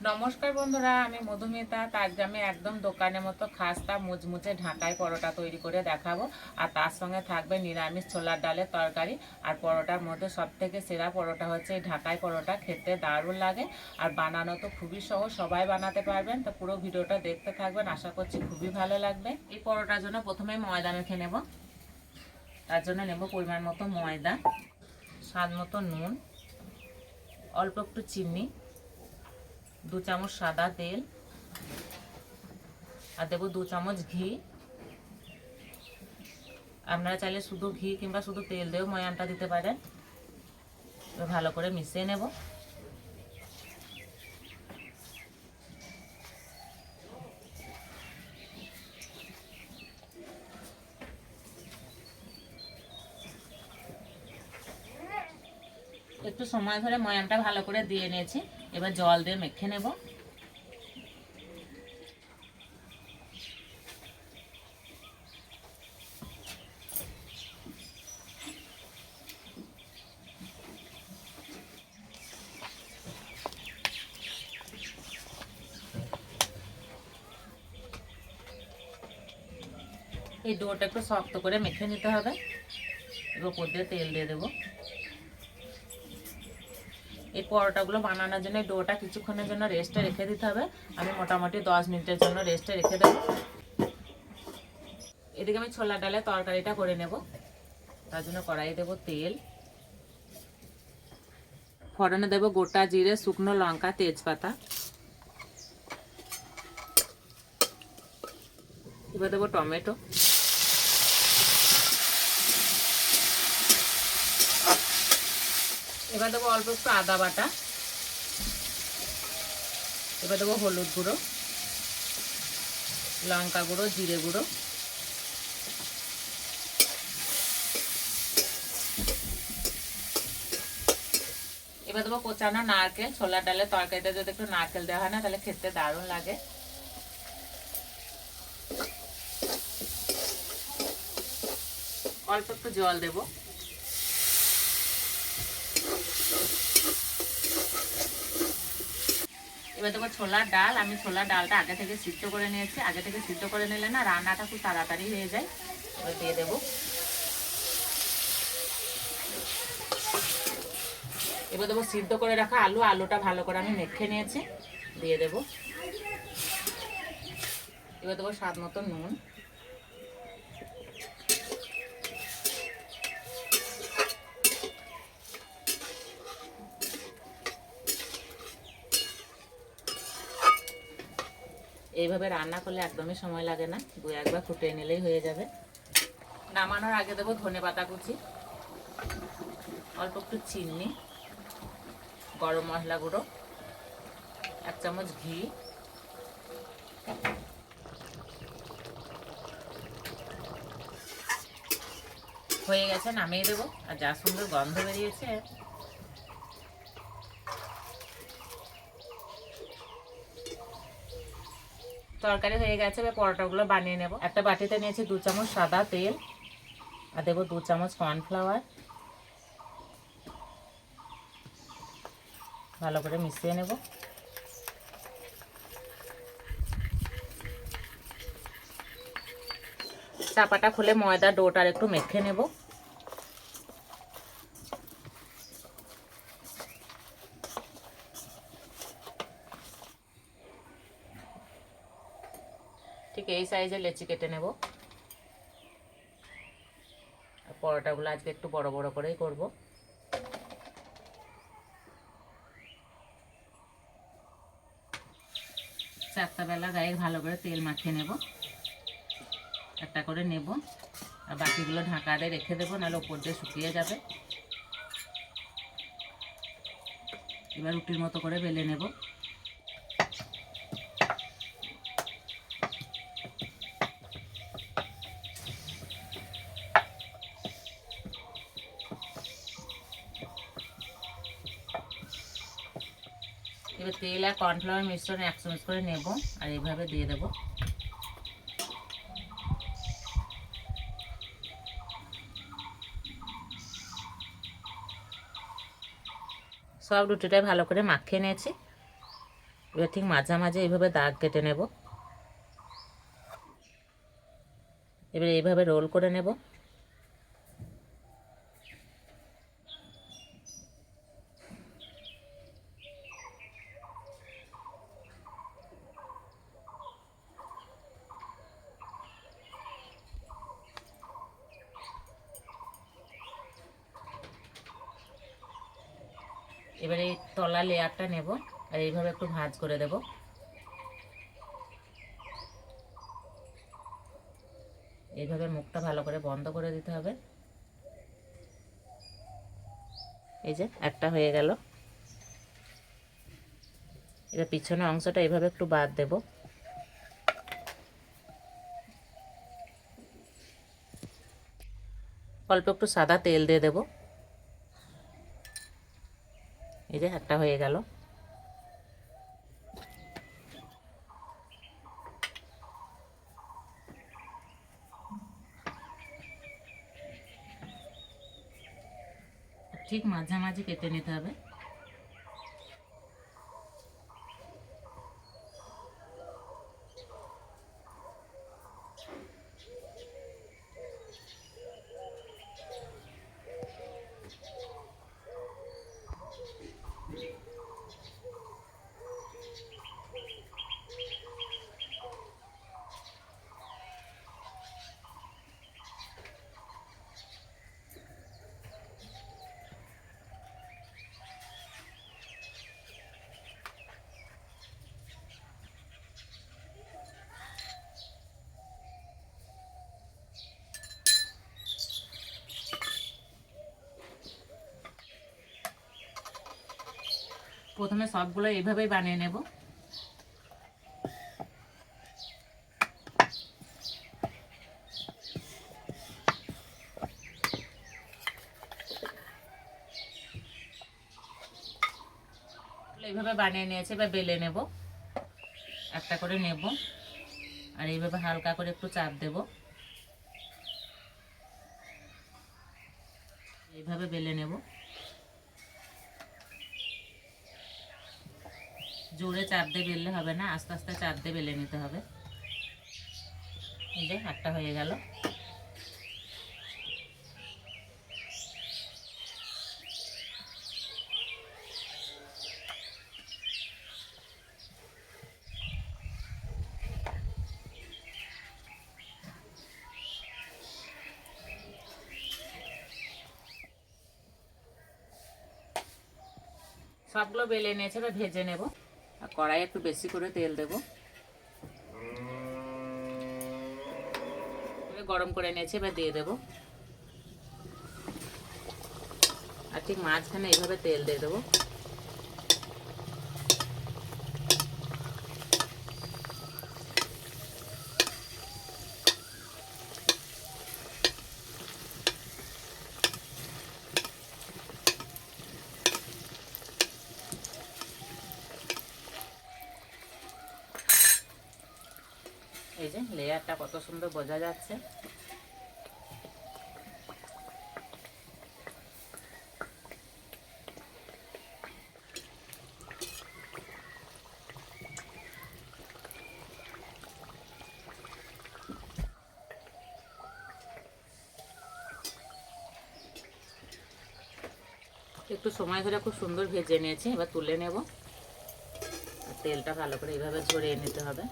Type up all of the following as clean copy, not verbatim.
নমস্কার বন্ধুরা, আমি মধুমিতা। আজ আমি একদম দোকানের মতো খাস্তা মুচমুচে ঢাকাই পরোটা তৈরি করে দেখাবো। আর তার সঙ্গে থাকবে নিরামিষ ছোলার ডালের তরকারি। আর পরোটার মধ্যে সবথেকে সেরা পরোটা হচ্ছে এই ঢাকাই পরোটা। খেতে দারুণ লাগে আর বানানো তো খুবই সহজ, সবাই বানাতে পারবেন। তো পুরো ভিডিওটা দেখতে থাকবেন, আশা করছি খুবই ভালো লাগবে। এই পরোটার জন্য প্রথমে ময়দা মেখে নেব। তার জন্য নেব পরিমাণ মতো ময়দা, স্বাদ মতো নুন, অল্প একটু চিনি, 2 চামচ সাদা তেল আর দেবো 2 চামচ ঘি। আপনারা চাইলে শুধু ঘি কিংবা শুধু তেল দিয়েও ময়ানটা দিতে পারেন। ভালো করে মিশিয়ে নেব। একটু সময় ধরে ময়ানটা ভালো করে দিয়ে নিয়েছি, এবার জল দিয়ে মেখে নেব। এই ডোটা একটু শক্ত করে মেখে নিতে হবে। এবার উপর দিয়ে তেল দিয়ে দেবো। এই পরোটাগুলো বানানোর জন্য ডোটা কিছুক্ষণের জন্য রেস্টে রেখে দিতে হবে। আমি মোটামুটি 10 মিনিটের জন্য রেস্টে রেখে দেবো। এদিকে আমি ছোলা ডালের তরকারিটা করে নেব। তার জন্য কড়াই দেবো তেল, ফোড়নে দেবো গোটা জিরে, শুকনো লঙ্কা, তেজপাতা। এবার দেবো টমেটো, এবার দেবো অল্প একটু আদা বাটা, এবার দেবো হলুদ গুঁড়ো, লঙ্কা গুঁড়ো, জিরে গুঁড়ো, এবার দেবো কোচানো নারকেল। ছোলার ডালের তরকারিতে যদি একটু নারকেল দেওয়া হয় না তাহলে খেতে দারুণ লাগে। অল্প একটু জল দেব। এবার দেবো ছোলার ডাল। আমি ছোলার ডালটা আগে থেকে সিদ্ধ করে নিয়েছি। আগে থেকে সিদ্ধ করে নিলে না রান্নাটা খুব তাড়াতাড়ি হয়ে যায়। এবার দিয়ে দেবো। এবার দেবো সিদ্ধ করে রাখা আলু। আলুটা ভালো করে আমি মেখে নিয়েছি, দিয়ে দেবো। এবার দেবো স্বাদ মতো নুন, এইভাবে রান্না করলে একদমই সময় লাগে না, 2-1 বার ফুটিয়ে নিলেই হয়ে যাবে। নামানোর আগে দেবো ধনেপাতা কুচি, অল্প একটু চিনি, গরম মশলা গুঁড়ো, 1 চামচ ঘি, হয়ে গেছে, নামিয়ে দেবো। আর যা সুন্দর গন্ধ বেরিয়েছে। তরকারি হয়ে গেছে, এবার পরোটাগুলো বানিয়ে নেব। একটা বাটিতে নিয়েছি 2 চামচ সাদা তেল আর দেবো 2 চামচ কর্নফ্লাওয়ার। ভালো করে মিশিয়ে নেব। চাপাটা খুলে ময়দা ডোটার একটু মেখে নেব। ঠিক এই সাইজের লেচি কেটে নেব। পরোটাগুলো আজকে একটু বড় বড় করেই করব। চারটা বেলা গায়ে ভালো করে তেল মাখিয়ে নেব। একটা করে নেব আর বাকিগুলো ঢাকা দিয়ে রেখে দেবো, নাহলে ওপর দিয়ে শুকিয়ে যাবে। এবার রুটির মতো করে বেলে নেব। এবার তেল আর কর্নফ্লাওয়ার মিশ্রণে 1 চামচ করে নেব আর এইভাবে দিয়ে দেব। সব রুটিটাই ভালো করে মাখিয়ে নিয়েছি। এবার ঠিক মাঝামাঝি এইভাবে দাগ কেটে নেব। এবার এইভাবে রোল করে নেব। এবার এই তলা লেয়ারটা নেব আর এইভাবে একটু ভাঁজ করে দেব। এইভাবে মুখটা ভালো করে বন্ধ করে দিতে হবে। এই যে একটা হয়ে গেল। এবার পিছনের অংশটা এইভাবে একটু বাদ দেব। অল্প একটু সাদা তেল দিয়ে দেব। এই যে একটা হয়ে গেল। ঠিক মাঝামাঝি কেটে নিতে হবে। প্রথমে সবগুলো এইভাবেই বানিয়ে নেব। এইভাবে বানিয়ে নিয়েছি, এবার বেলে নেব। একটা করে নেব আর এইভাবে হালকা করে একটু চাপ দেব। এইভাবে বেলে নেব। জোরে চাপ দিয়ে বেললে হবে না, আস্তে আস্তে চাপ দিয়ে বেলে নিতে হবে। এই যে একটা হয়ে গেল। সবগুলো বেলে নিয়েছে, এবার ভেজে নেব। আর কড়াই একটু বেশি করে তেল দেব। গরম করে নিয়েছে, এবার দিয়ে দেব। আর ঠিক মাঝখানে এইভাবে তেল দিয়ে দেবো। এই যে লেয়ারটা কত সুন্দর বোঝা যাচ্ছে। একটু সময় ধরে খুব সুন্দর ভেজে নিয়েছি, এবার তুলে নেব। আর তেলটা ভালো করে এইভাবে ঝরিয়ে নিতে হবে।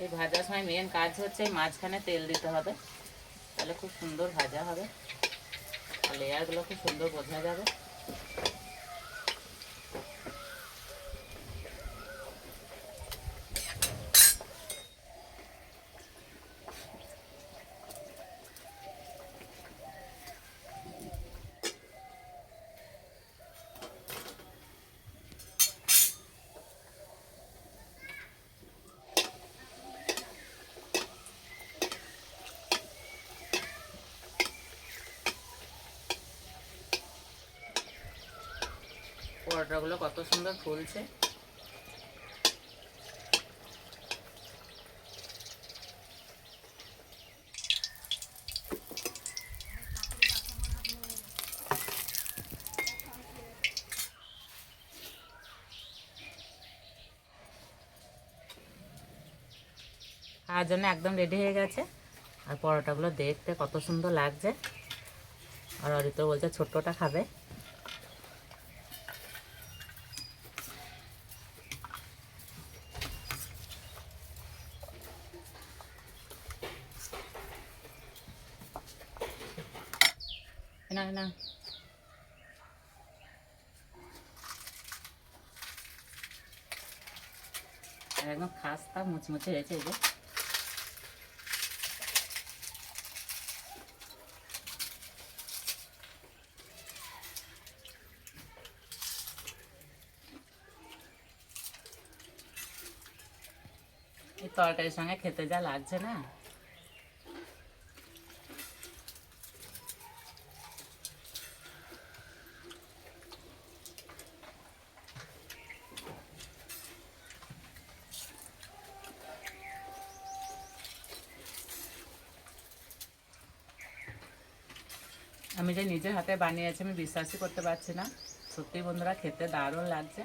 এই ভাজার সময় মেন কাজ হচ্ছে মাঝখানে তেল দিতে হবে, তাহলে খুব সুন্দর ভাজা হবে আর লেয়ারগুলো খুব সুন্দর বোঝা যাবে। পরোটাগুলো কত সুন্দর ফুলছে। খাওয়ার জন্য একদম রেডি হয়ে গেছে। আর পরোটাগুলো দেখতে কত সুন্দর লাগছে। আর অরিত্র বলছে ছোট্টটা খাবে। না না, একদম খাস্তা মুচমুচে হয়েছে। এই যে এই তরকারির সঙ্গে খেতে যা লাগছে না। আমি যে নিজের হাতে বানিয়েছি আমি বিশ্বাসই করতে পারছি না। সত্যি বন্ধুরা, খেতে দারুণ লাগছে।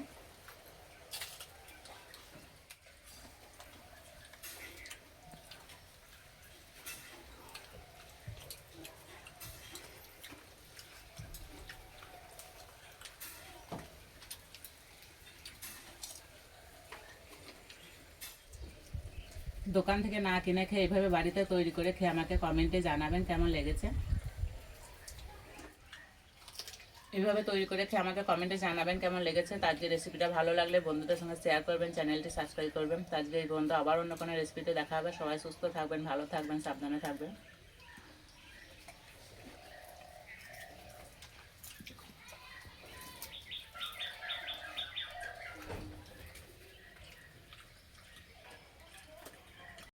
দোকান থেকে না কিনে খেয়ে এইভাবে বাড়িতে তৈরি করে খেয়ে আমাকে কমেন্টে জানাবেন কেমন লেগেছে। এইভাবে তৈরি করে খেয়ে আমাকে কমেন্টে জানাবেন কেমন লেগেছে। তার যে রেসিপিটা ভালো লাগলে বন্ধুদের সঙ্গে শেয়ার করবেন, চ্যানেলটি সাবস্ক্রাইব করবেন। তার যে এই বন্ধু আবার অন্য কোনো রেসিপিতে দেখা হবে। সবাই সুস্থ থাকবেন, ভালো থাকবেন, সাবধানে থাকবেন।